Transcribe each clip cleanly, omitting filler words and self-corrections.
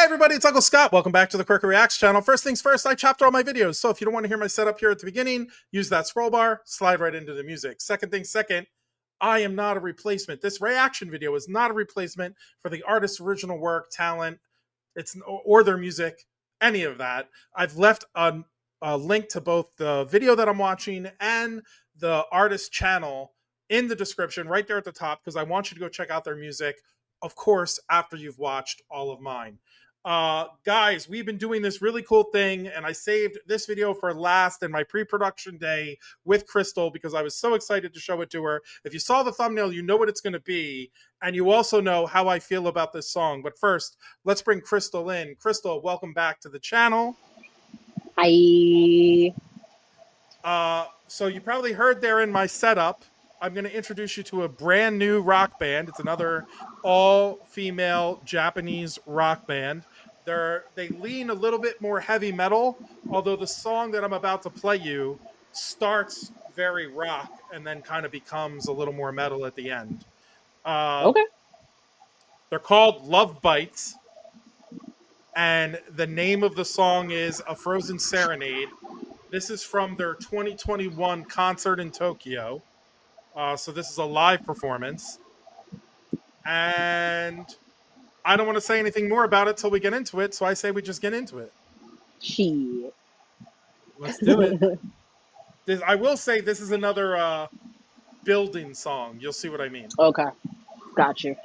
everybody, it's Uncle Scott. Welcome back to the QwerkyReax channel. First things first, I chopped all my videos. So if you don't want to hear my setup here at the beginning, use that scroll bar, slide right into the music. Second thing second, I am not a replacement. This reaction video is not a replacement for the artist's original work, talent, or their music, any of that. I've left a link to both the video that I'm watching and the artist's channel in the description right there at the top because I want you to go check out their music, of course, after you've watched all of mine. Guys, we've been doing this really cool thing, and I saved this video for last in my pre-production day with Cristal because I was so excited to show it to her. If you saw the thumbnail, you know what it's going to be, and you also know how I feel about this song. But first, let's bring Cristal in. Cristal, welcome back to the channel. Hi. So you probably heard there in my setup, I'm going to introduce you to a brand new rock band. It's another all-female Japanese rock band. They lean a little bit more heavy metal, although the song that I'm about to play you starts very rock and then kind of becomes a little more metal at the end. Okay. They're called LOVEBITES, and the name of the song is A Frozen Serenade. This is from their 2021 concert in Tokyo. So this is a live performance. And I don't want to say anything more about it till we get into it, so I say we just get into it. Shit. Let's do it. I will say this is another building song. You'll see what I mean. Okay. Got you.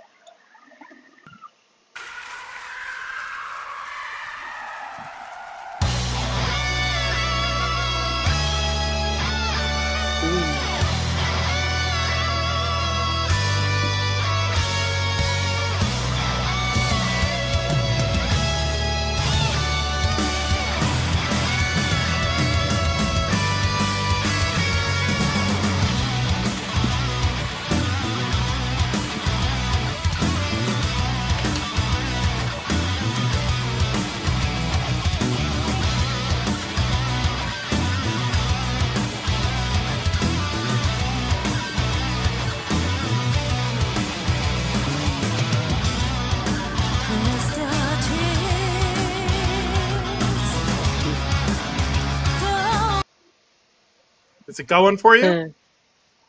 Is it going for you?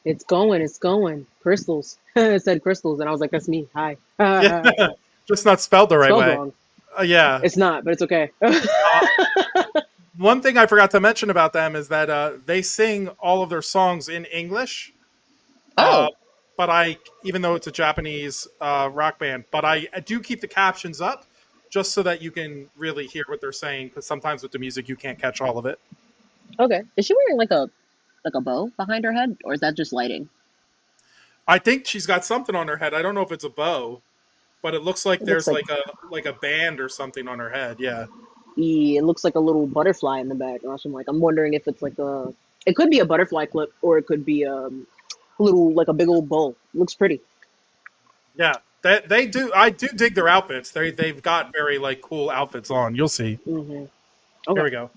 It's going. Crystals. It said crystals, and I was like, that's me. Hi. Yeah. Just not spelled the right Spelled way. wrong. Yeah. It's not, but it's okay. One thing I forgot to mention about them is that they sing all of their songs in English. Oh. But even though it's a Japanese rock band, but I do keep the captions up just so that you can really hear what they're saying, because sometimes with the music you can't catch all of it. Okay. Is she wearing like a bow behind her head, or is that just lighting? I think she's got something on her head. I don't know if it's a bow, but it looks like there's like a band or something on her head. Yeah. Yeah, it looks like a little butterfly in the back. I'm wondering if it's like it could be a butterfly clip, or it could be a big old bow. It looks pretty. Yeah, they do. I do dig their outfits. They've got very like cool outfits on. You'll see. Mm-hmm. Okay. Here we go.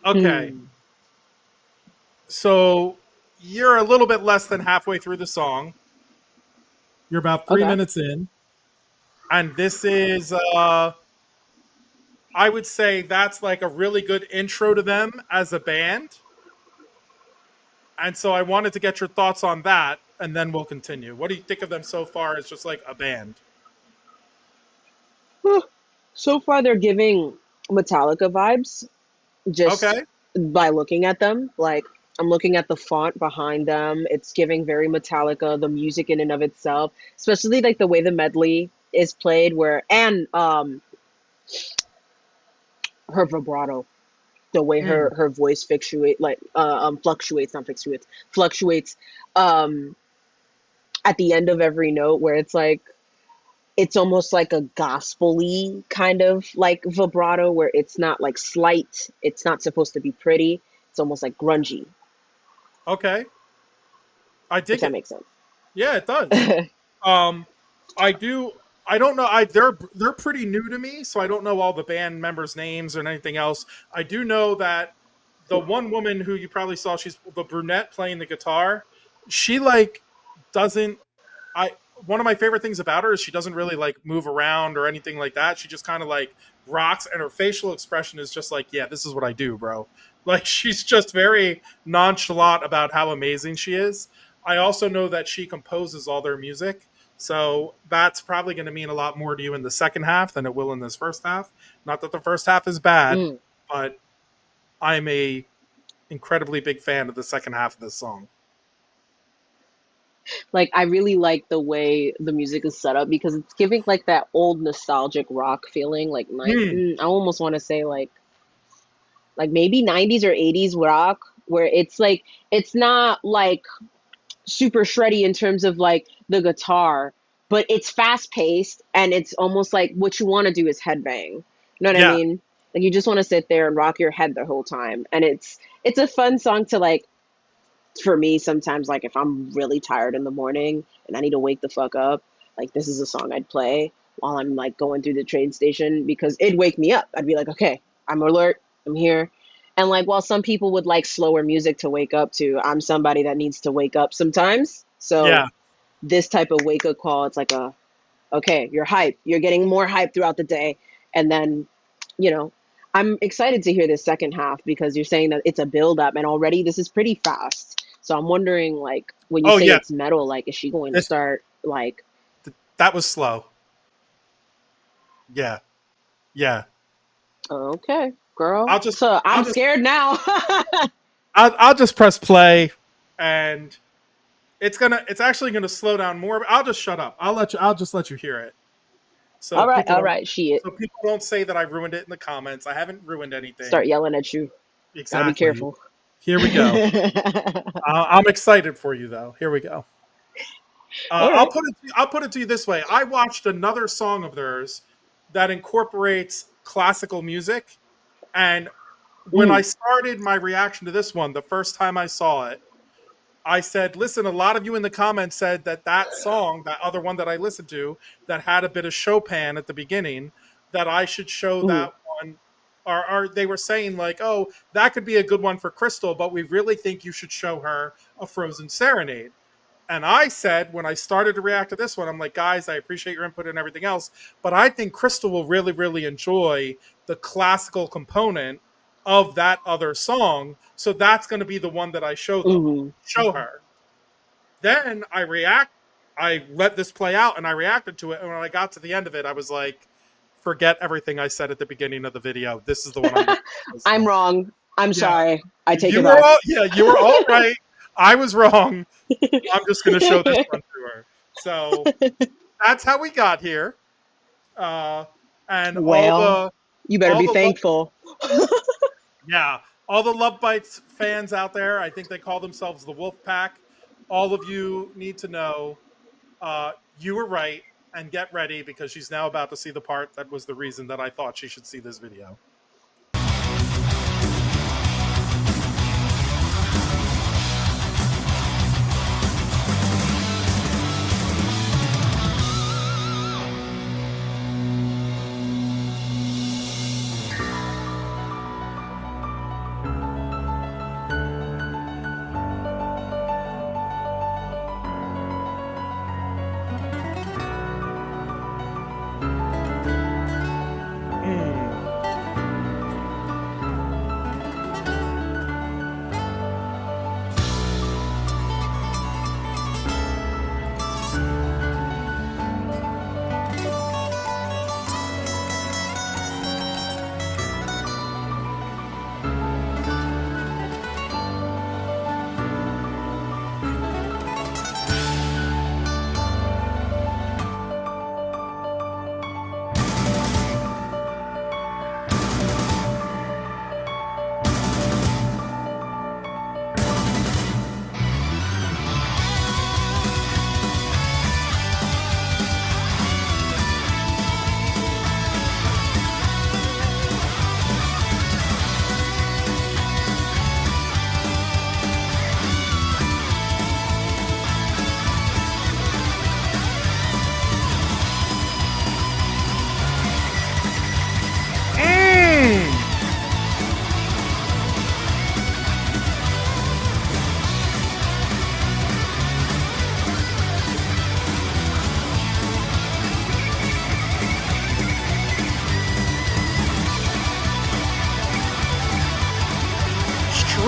Okay. Hmm. So you're a little bit less than halfway through the song. You're about 3 minutes in. And this is I would say that's like a really good intro to them as a band. And so I wanted to get your thoughts on that, and then we'll continue. What do you think of them so far as just like a band? Okay. So far, they're giving Metallica vibes just Okay. by looking at them. Like, I'm looking at the font behind them. It's giving very Metallica, the music in and of itself, especially like the way the medley is played, where, and her vibrato, the way Mm, her voice fluctuates, not fluctuates um at the end of every note, where it's like it's almost like a gospel-y kind of like vibrato, where it's not like slight, it's not supposed to be pretty, it's almost like grungy, okay. I if dig that it. makes sense. Yeah, it does. Um, I do. I don't know. They're pretty new to me, so I don't know all the band members' names or anything else. I do know that the one woman who you probably saw, she's the brunette playing the guitar. She like doesn't. I One of my favorite things about her is she doesn't really like move around or anything like that. She just kind of like rocks, and her facial expression is just like, yeah, this is what I do, bro. Like she's just very nonchalant about how amazing she is. I also know that she composes all their music. So that's probably going to mean a lot more to you in the second half than it will in this first half. Not that the first half is bad, Mm. but I'm a incredibly big fan of the second half of this song. Like, I really like the way the music is set up because it's giving like that old nostalgic rock feeling, like Mm, I almost want to say like maybe 90s or 80s rock, where it's like it's not like super shreddy in terms of like the guitar, but it's fast paced and it's almost like what you want to do is headbang. You know what I yeah, mean? Like, you just want to sit there and rock your head the whole time. And it's a fun song to like, for me sometimes, like if I'm really tired in the morning and I need to wake the fuck up, like this is a song I'd play while I'm like going through the train station because it'd wake me up. I'd be like, okay, I'm alert, I'm here. And like, while some people would like slower music to wake up to, I'm somebody that needs to wake up sometimes. So yeah. this type of wake up call, it's like okay, you're hype, you're getting more hype throughout the day. And then, you know, I'm excited to hear this second half because you're saying that it's a build up and already this is pretty fast. So I'm wondering, like, when you Oh, say yeah. it's metal, like, is she going to This start like, that was slow. Yeah, yeah. okay, girl? I'll just, So I'm I'll just, scared now. I'll just press play, and it's actually gonna slow down more. I'll just shut up. I'll just let you hear it. So All right, she so people don't say that I ruined it in the comments. I haven't ruined anything. start yelling at you. Gotta be Exactly. careful. Here we go. I'm excited for you though. Here we go. All right. I'll put it to you this way. I watched another song of theirs that incorporates classical music, and when I Mm, started my reaction to this one, the first time I saw it, I said, "Listen, a lot of you in the comments said that that song, that other one that I listened to, that had a bit of Chopin at the beginning, that I should show mm, that one." Or they were saying like, "Oh, that could be a good one for Cristal, but we really think you should show her A Frozen Serenade." And I said, when I started to react to this one, I'm like, guys, I appreciate your input and everything else, but I think Cristal will really, really enjoy the classical component of that other song. So that's going to be the one that I mm. show her. Then I let this play out and I reacted to it. And when I got to the end of it, I was like, forget everything I said at the beginning of the video. This is the one I'm going to I'm song. wrong. I'm Yeah. sorry. I take it back. You were all right. I was wrong. I'm just going to show this one to her. So that's how we got here. Uh, and Well, you better all be the love, thankful. yeah, all the Love Bites fans out there. I think they call themselves the Wolf Pack. All of you need to know you were right, and get ready because she's now about to see the part that was the reason that I thought she should see this video.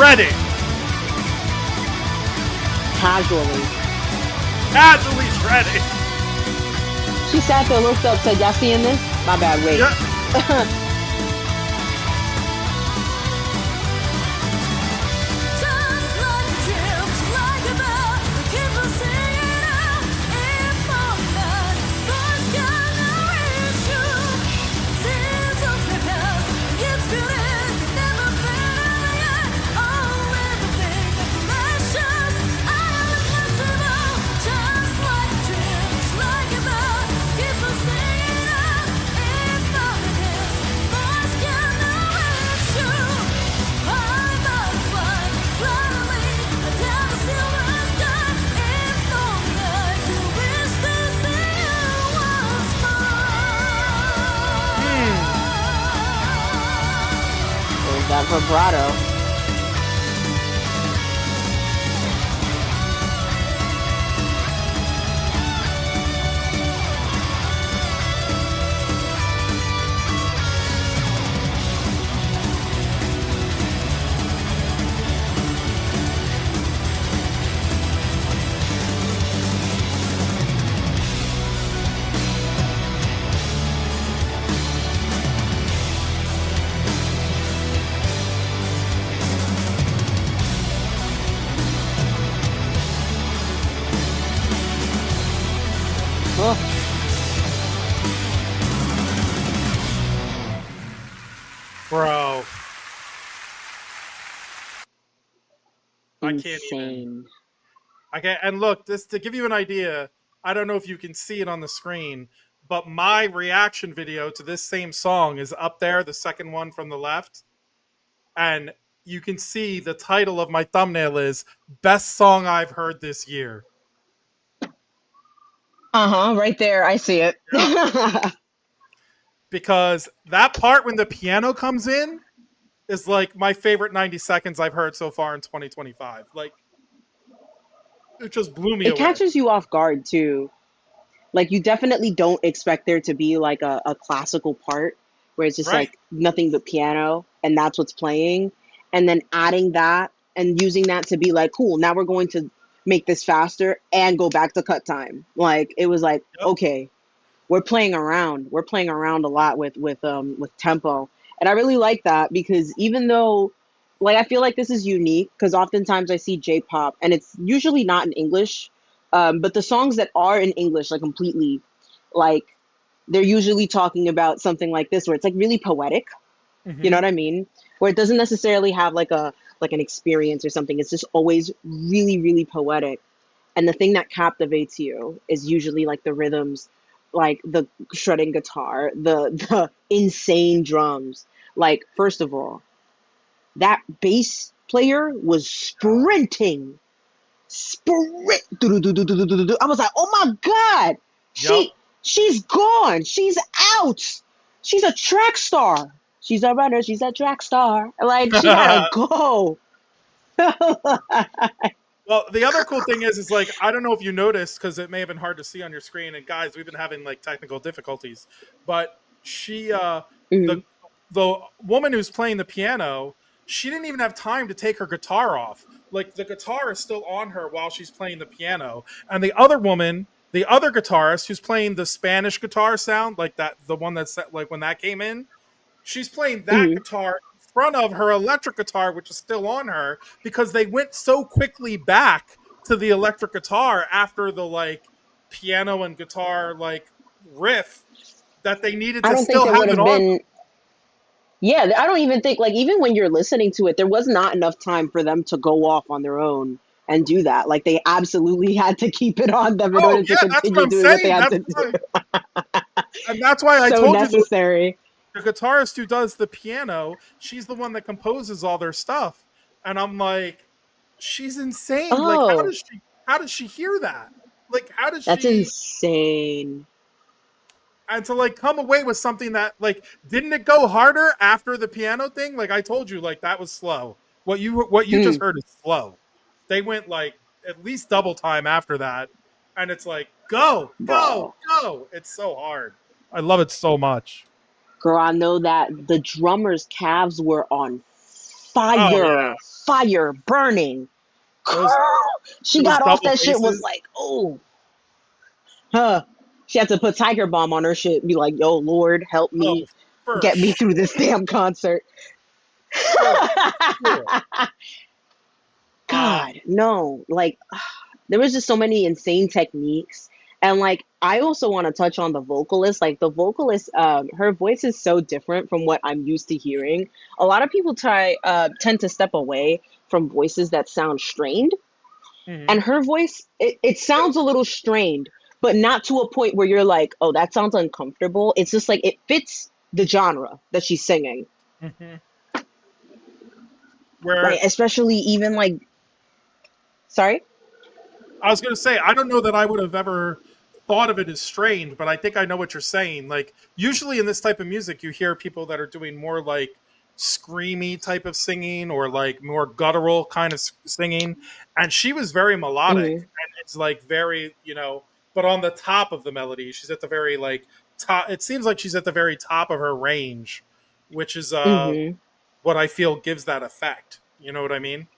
shredding. Casually. Casually shredding. She sat there, looked up, said, "Y'all seeing this? My bad, wait." Yeah. That vibrato. Bro. I Insane. can't even. And look, this to give you an idea, I don't know if you can see it on the screen, but my reaction video to this same song is up there, the second one from the left. And you can see the title of my thumbnail is Best Song I've Heard This Year. Right there. I see it. Yep. Because that part when the piano comes in is like my favorite 90 seconds I've heard so far in 2025. Like, it just blew me It away. catches you off guard too. Like, you definitely don't expect there to be like a classical part where it's just Right. like nothing but piano and that's what's playing. And then adding that and using that to be like, cool, now we're going to make this faster and go back to cut time. Like, it was like, Yep. okay, we're playing around. We're playing around a lot with tempo. And I really like that because even though, like, I feel like this is unique because oftentimes I see J-pop and it's usually not in English, but the songs that are in English, like completely, like they're usually talking about something like this where it's like really poetic. Mm-hmm. You know what I mean? Where it doesn't necessarily have like an experience or something. It's just always really, really poetic. And the thing that captivates you is usually like the rhythms, like the shredding guitar, the insane drums. Like, first of all, that bass player was sprinting. Sprint. I was like, oh my God. Yep. She's gone. She's out. She's a track star. She's a runner. She's a track star. Like, she gotta go. Well, the other cool thing is like, I don't know if you noticed because it may have been hard to see on your screen. And guys, we've been having like technical difficulties, but she, Mhm. the woman who's playing the piano, she didn't even have time to take her guitar off. Like, the guitar is still on her while she's playing the piano, and the other woman, the other guitarist who's playing the Spanish guitar sound, like that, the one that's like when that came in, she's playing that Mhm. guitar in front of her electric guitar, which is still on her, because they went so quickly back to the electric guitar after the like piano and guitar like riff that they needed I to don't think still there have would it have on. been. Yeah, I don't even think, like, even when you're listening to it, there was not enough time for them to go off on their own and do that. Like, they absolutely had to keep it on them in Oh order to yeah, that's what continue I'm doing what they saying. had to do. That's why I So told you necessary. the guitarist who does the piano, she's the one that composes all their stuff. And I'm like, she's insane. Like, Oh, how does she hear that? Like, how does that's she insane. and to like come away with something that like didn't it go harder after the piano thing? Like I told you, like that was slow. What you just Hmm. heard is slow. They went like at least double time after that. And it's like, go, go, Bro. go. It's so hard. I love it so much. Girl, I know that the drummer's calves were on Oh yeah, fire, fire, burning. those She those got off double that shit, was basses. like, oh, huh. She had to put Tiger Bomb on her shit and be like, yo, Lord, help Oh, me for get me through this damn concert. for sure. Uh, God, no. Like, there was just so many insane techniques. And like, I also want to touch on the vocalist. Like, the vocalist, her voice is so different from what I'm used to hearing. A lot of people tend to step away from voices that sound strained. mhm. And her voice, it sounds a little strained, but not to a point where you're like, oh, that sounds uncomfortable. It's just like it fits the genre that she's singing. Mhm. Like, Where especially even like, sorry? I was going to say, I don't know that I would have ever thought of it as strained, but I think I know what you're saying. Like, usually in this type of music, you hear people that are doing more like screamy type of singing or like more guttural kind of singing. And she was very melodic Mm and it's like very, but on the top of the melody, she's at the very like top. It seems like she's at the very top of her range, which is hmm. Mm hmm. what I feel gives that effect. You know what I mean?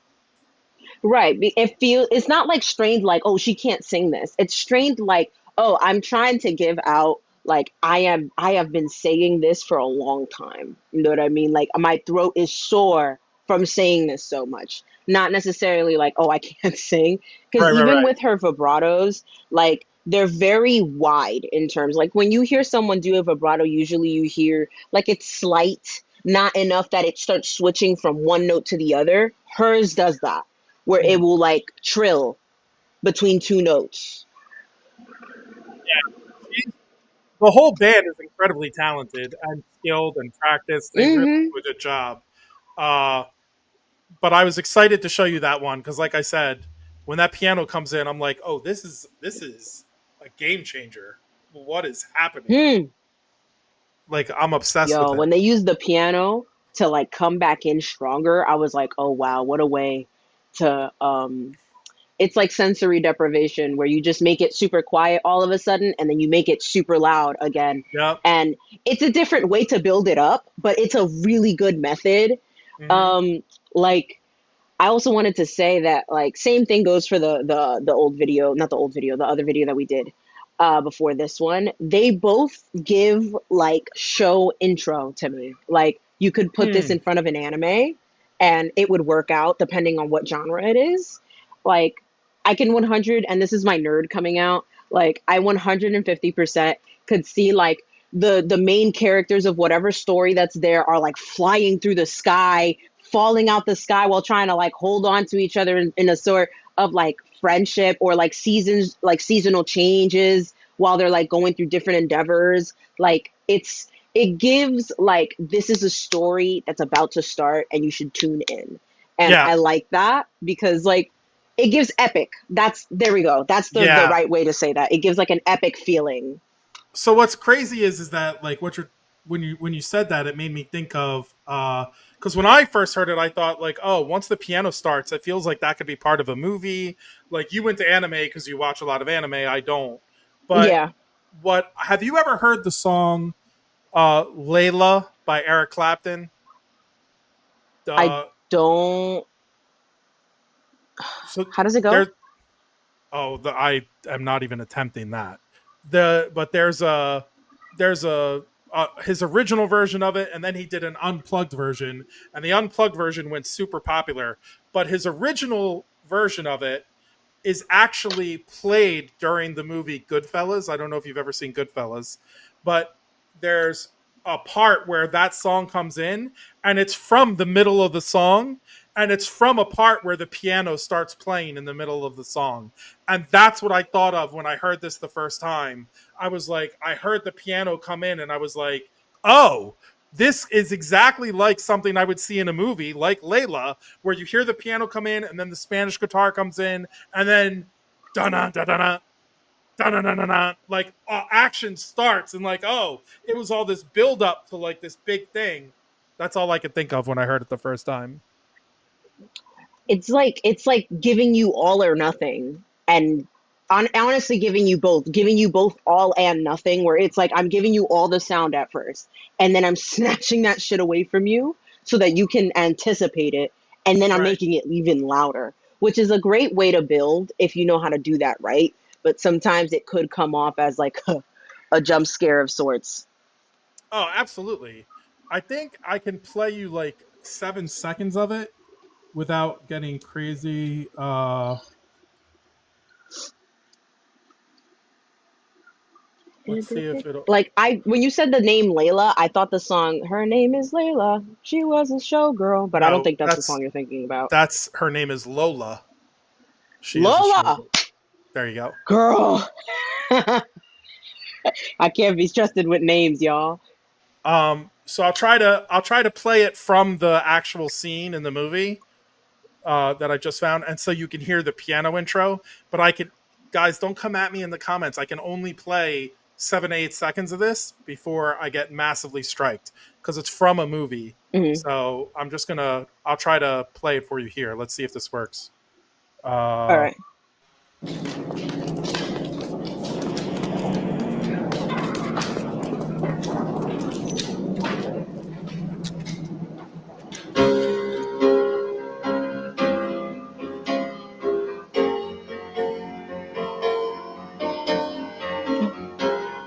Right. It's not like strained like, oh, she can't sing this. It's strained like, oh, I'm trying to give out like I have been saying this for a long time. You know what I mean? Like my throat is sore from saying this so much. Not necessarily like, oh, I can't sing. Because Right, right, even right. with her vibratos, like they're very wide in terms like when you hear someone do a vibrato, usually you hear like it's slight, not enough that it starts switching from one note to the other. Hers does that where it Mhm. will like trill between two notes. Yeah. The whole band is incredibly talented and skilled and practiced. They really Hmm. do a good job. Uh, but I was excited to show you that one because, like I said, when that piano comes in, I'm like, oh, this is a game changer. What is happening? Hmm. Like, I'm obsessed with Yo, it. when they used the piano to like come back in stronger, I was like, oh wow, what a way to it's like sensory deprivation where you just make it super quiet all of a sudden and then you make it super loud again. Yep. And it's a different way to build it up, but it's a really good method. Hmm. Um like I also wanted to say that like same thing goes for the old video, not the old video, the other video that we did before this one. They both give like show intro to me. Like you could put this Hmm. in front of an anime and it would work out depending on what genre it is. Like I can 100 and this is my nerd coming out. Like I 150% could see like the main characters of whatever story that's there are like flying through the sky, falling out the sky while trying to like hold on to each other in a sort of like friendship or like seasons, like seasonal changes while they're like going through different endeavors. Like it gives like this is a story that's about to start and you should tune in. And Yeah. I like that because like it gives epic. That's there we go. That's the Yeah. right way to say that. It gives like an epic feeling. So what's crazy is that like what you're when you said that, it made me think of because when I first heard it, I thought like, oh, once the piano starts, it feels like that could be part of a movie. Like you went to anime because you watch a lot of anime. I don't. But Yeah. what have you ever heard the song "Layla" by Eric Clapton? I Uh, don't so how does it go? there. Oh, I am not even attempting that. But there's a his original version of it, and then he did an unplugged version, and the unplugged version went super popular. But his original version of it is actually played during the movie Goodfellas. I don't know if you've ever seen Goodfellas, but there's a part where that song comes in and it's from the middle of the song and it's from a part where the piano starts playing in the middle of the song. And that's what I thought of when I heard this the first time. I was like, I heard the piano come in and I was like, oh, this is exactly like something I would see in a movie like Layla, where you hear the piano come in and then the Spanish guitar comes in and then da da da da da da da da like action starts and like, oh, it was all this build up to like this big thing. That's all I could think of when I heard it the first time. It's like giving you all or nothing and honestly giving you both all and nothing where it's like I'm giving you all the sound at first and then I'm snatching that shit away from you so that you can anticipate it, and then I'm Right. making it even louder, which is a great way to build if you know how to do that right. But sometimes it could come off as like a jump scare of sorts. Oh, absolutely. I think I can play you like 7 seconds of it without getting crazy. Let's see if it'll. Like when you said the name Layla, I thought the song "Her Name Is Layla." She was a showgirl, but I don't No, think that's the song you're thinking about. that's her name is Lola. She is a show. Lola, There you go. girl. I can't be trusted with names, y'all. So I'll try to play it from the actual scene in the movie that I just found, and so you can hear the piano intro. But I can, guys, don't come at me in the comments. I can only play 7 to 8 seconds of this before I get massively striked because it's from a movie. Hmm. So I'll try to play it for you here. Let's see if this works. All Uh, right.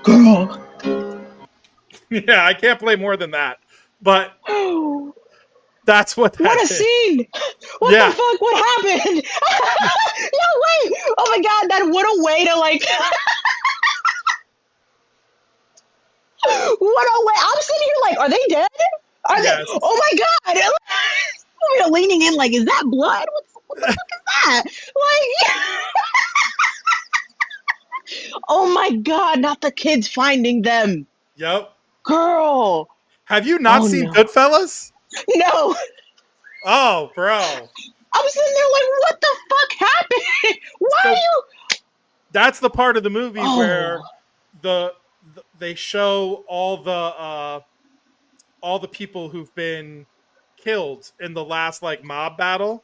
Girl. yeah, I can't play more than that, but Oh, that's what what that a is. scene! What the Yeah. fuck? What happened? No way! Oh my god, that what a way to like. What a way! I'm sitting here like, are they dead? Are they? Yes. Oh my god! We're leaning in like, is that blood? What the fuck is that? Like, oh my god! Not the kids finding them, Yep. girl. Have you not Oh seen no, Goodfellas? no. Oh, bro. I'm sitting there like, what the fuck happened? Why are So you? that's the part of the movie Oh, where they show all the people who've been killed in the last like mob battle,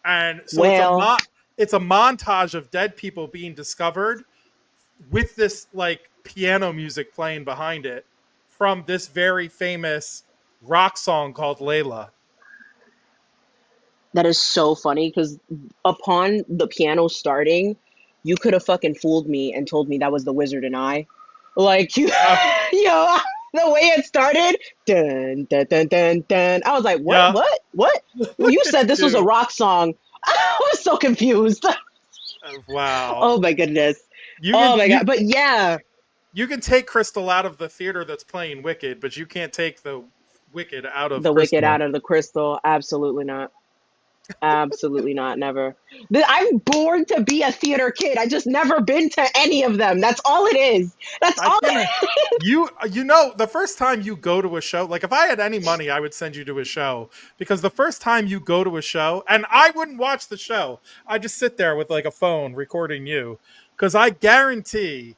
and so well, it's a montage of dead people being discovered with this like piano music playing behind it from this very famous rock song called Layla. that is so funny because upon the piano starting, you could have fucking fooled me and told me that was the Wizard and I. Like you, Uh, yo, the way it started, dun dun dun dun dun. I was like, what, yeah. what, what? When Look you at said this was a you. rock song, I was so confused. Wow. Oh my goodness. You Oh can my you god. But yeah, you can take Crystal out of the theater that's playing Wicked, but you can't take the Wicked out of the wicked Crystal. out of the crystal. Absolutely not. Absolutely not. Never. I'm born to be a theater kid. I just never been to any of them. That's all it is. That's I all. can you know the first time you go to a show, like if I had any money, I would send you to a show because the first time you go to a show, and I wouldn't watch the show, I just sit there with like a phone recording you because I guarantee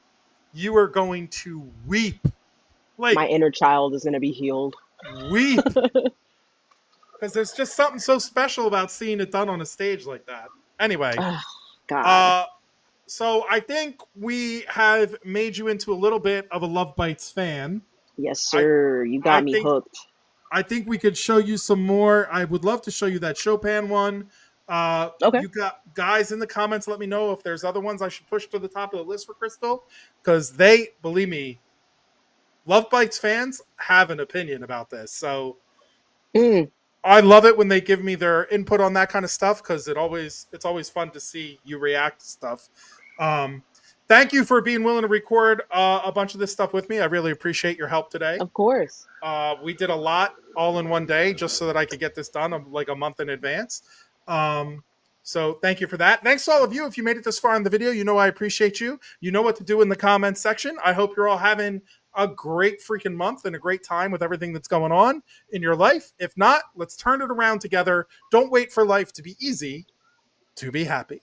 you are going to weep, My like inner child is going to be healed. weep, because there's just something so special about seeing it done on a stage like that. Anyway, Oh, God. uh, so I think we have made you into a little bit of a Love Bites fan. Yes, I sir. You I got me think hooked. I think we could show you some more. I would love to show you that Chopin one. Okay. You got guys in the comments. Let me know if there's other ones I should push to the top of the list for Crystal, because they believe me, Love Bites fans have an opinion about this. So Mm, I love it when they give me their input on that kind of stuff because it's always fun to see you react to stuff. Um, Thank you for being willing to record a bunch of this stuff with me. I really appreciate your help today. of course. We did a lot all in one day just so that I could get this done like a month in advance. So thank you for that. Thanks to all of you. If you made it this far in the video, you know I appreciate you. You know what to do in the comments section. I hope you're all having a great freaking month and a great time with everything that's going on in your life. If not, let's turn it around together. Don't wait for life to be easy to be happy.